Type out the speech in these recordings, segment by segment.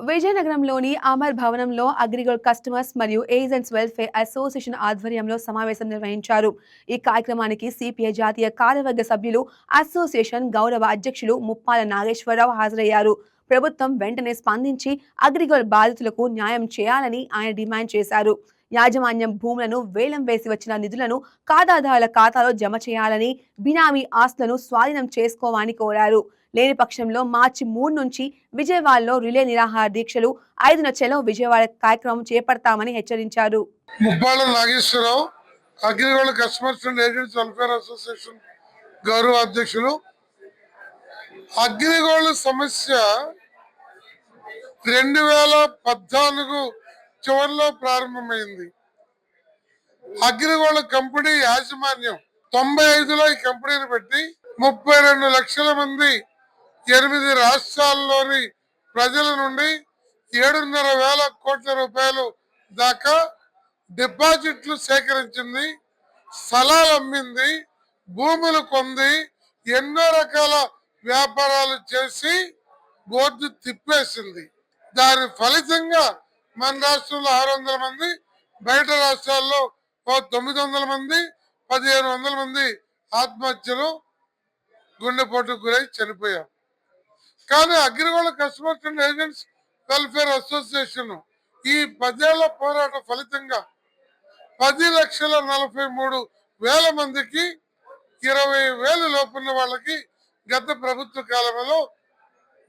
విజయనగరంలోని అమర్ భవనంలో అగ్రిగోల్డ్ కస్టమర్స్ మరియు agents welfare association ఆధ్వర్యంలో సమావేశం నిర్వహించారు. ఈ కార్యక్రమానికి సిపిఐ జాతీయ కార్యవర్గ సభ్యులు, అసోసియేషన్ గౌరవ అధ్యక్షులు ముప్పాల నాగేశ్వరరావు హాజరయ్యారు. ప్రభుత్వం వెంటనే స్పందించి అగ్రిగోల్డ్ బాధితులకు న్యాయం చేయాలని ఆయన డిమాండ్ చేశారు. యాజమాన్యం భూములను వేలం వేసి వచ్చిన నిధులను ఖాతాదారుల ఖాతాలో జమ చేయాలని, బినామీ ఆస్తులను స్వాధీనం చేసుకోవాలని కోరారు. లేని పక్షంలో మార్చి 3 నుంచి విజయవాడలో రిలే నిరాహార దీక్షలు, 5న చలో విజయవాడ కార్యక్రమం చేపడతామని హెచ్చరించారు. Muppala Nageswararao, AgriGold customers and agents welfare association గౌరవ అధ్యక్షులు. అగ్రిగోల్డ్ సమస్య 2014 చివరిలో ప్రారంభమైంది. అగ్రిగోల్డ్ కంపెనీ యాజమాన్యం 95లో ఈ కంపెనీని పెట్టి 32 లక్షల మంది 8 రాష్ట్రాల్లోని ప్రజల నుండి 7.5 వేల కోట్ల రూపాయలు దాకా డిపాజిట్లు సేకరించింది, స్థలాలు అమ్మింది, భూములు కొంది, ఎన్నో రకాల వ్యాపారాలు చేసి బోర్డు తిప్పేసింది. దాని ఫలితంగా మన రాష్ట్రంలో 600 మంది, బయట రాష్ట్రాల్లో 900 మంది, 1500 మంది ఆత్మహత్యలు, గుండెపోటుకు గురై చనిపోయారు. కానీ AgriGold customers and agents welfare association ఈ 10 ఏళ్ల పోరాట ఫలితంగా 10,43,000 మందికి 20,000 లోపున్న వాళ్ళకి గత ప్రభుత్వ కాలంలో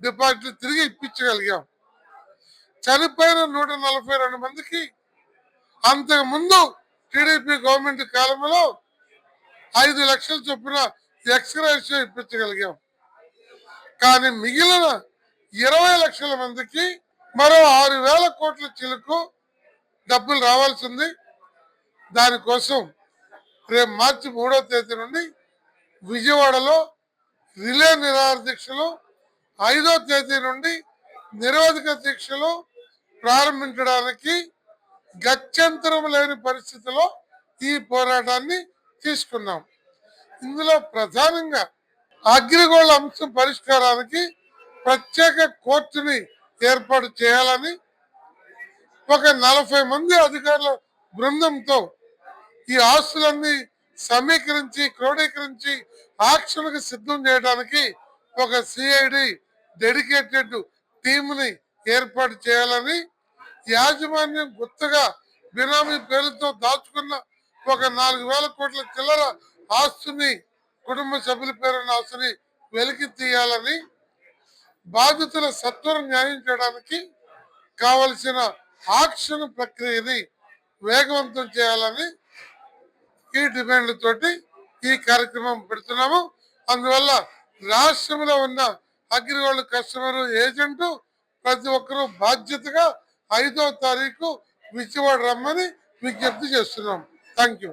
డిపాజిట్లు తిరిగి ఇప్పించగలిగాం. చనిపోయిన 142 మందికి అంతకు ముందు టీడీపీ గవర్నమెంట్ కాలంలో 5 లక్షల చొప్పున ఎక్స్గ్రేషియో ఇప్పించగలిగాం. కానీ మిగిలిన 20 లక్షల మందికి మరో 6,000 కోట్ల చిలుకు డబ్బులు రావాల్సింది. దానికోసం రేపు మార్చి 3వ తేదీ నుండి విజయవాడలో రిలే నిరాహార దీక్షలు, 5వ తేదీ నుండి నిరోధక దీక్షలు ప్రారంభించడానికి గత్యంతరం లేని పరిస్థితిలో ఈ పోరాటాన్ని తీసుకున్నాం. ఇందులో ప్రధానంగా అగ్రిగోల్డ్ అంశం పరిష్కారానికి ప్రత్యేక కోర్టుని ఏర్పాటు చేయాలని ఒక 40 మంది అధికారుల బృందంతో ఈ ఆస్తులన్నీ సమీకరించి, క్రోడీకరించి ఆక్షన్కు సిద్ధం చేయడానికి ఒక సిఐడి డెడికేటెడ్ టీంని ఏర్పాటు చేయాలని, యాజమాన్యం గుత్తగా బినామీ పేరుతో దాచుకున్న ఒక 4,000 కోట్ల చిల్లర ఆస్తుని, కుటుంబ సభ్యుల పేరున్న ఆస్తుని వెలికి తీయాలని, బాధితుల సత్వర న్యాయం చేయడానికి కావలసిన ఆక్షన్ ప్రక్రియని వేగవంతం చేయాలని ఈ డిమాండ్లతోటి ఈ కార్యక్రమం పెడుతున్నాము. అందువల్ల రాష్ట్రంలో ఉన్న అగ్రిగోల్డ్ కస్టమర్, ఏజెంట్ ప్రతి ఒక్కరూ బాధ్యతగా 5వ తారీఖు విజయవాడ రమ్మని విజ్ఞప్తి చేస్తున్నాం. Thank you.